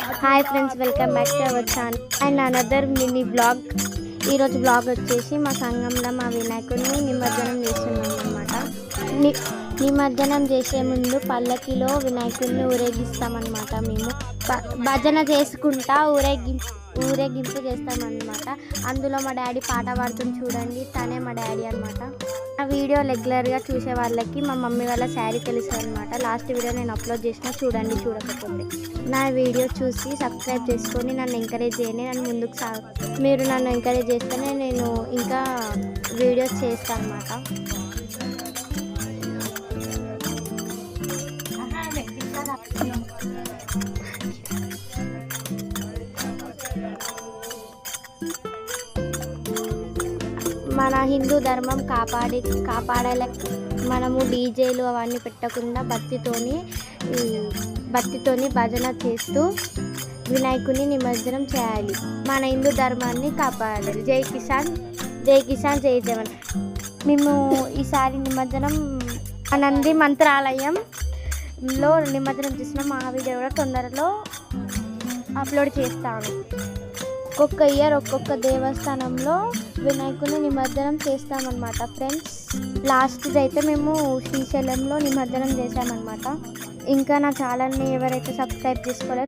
Hi friends, welcome back to our channel and another mini blog. ఈరోజు blog వచ్చేసి మా సంఘంలో మా వినాయకుడిని నిమజ్జనం చేస్తున్నాం అన్నమాట. నిమజ్జనం చేసే ముందు పల్లకిలో వినాయకుడిని ఊరేగిస్తామన్నమాట. మేము భజన చేసుకుంటా ఊరేగింపు చేస్తామన్నమాట. అందులో మా డాడీ పాట పాడుతుంది చూడండి, తనే మా డాడీ అనమాట. ఆ వీడియో రెగ్యులర్గా చూసే వాళ్ళకి మా మమ్మీ వాళ్ళ శారీ తెలుసు అనమాట. లాస్ట్ వీడియో నేను అప్లోడ్ చేసిన, చూడండి చూడకపోతే. నా వీడియో చూసి సబ్స్క్రైబ్ చేసుకొని నన్ను ఎంకరేజ్ చేయండి. నన్ను ముందుకు మీరు నన్ను ఎంకరేజ్ చేస్తేనే నేను ఇంకా వీడియోస్ చేస్తాను అనమాట. మన హిందూ ధర్మం కాపాడాల మనము డీజేలు అవన్నీ పెట్టకుండా భక్తితోని భజన చేస్తూ వినాయకుని నిమజ్జనం చేయాలి. మన హిందూ ధర్మాన్ని కాపాడాలి. జై కిసాన్, జై కిసాన్, జై జవాన్. మేము ఈసారి నిమజ్జనం నంది మంత్రాలయంలో నిమజ్జనం చేసిన మా వీడియో కూడా తొందరలో అప్లోడ్ చేస్తాను. ఒక్కొక్క ఇయర్ ఒక్కొక్క దేవస్థానంలో వినాయకుని నిమజ్జనం చేస్తామన్నమాట ఫ్రెండ్స్. లాస్ట్ది అయితే మేము శ్రీశైలంలో నిమజ్జనం చేసామన్నమాట. ఇంకా నా ఛానల్ని ఎవరైతే సబ్స్క్రైబ్ చేసుకోలేదో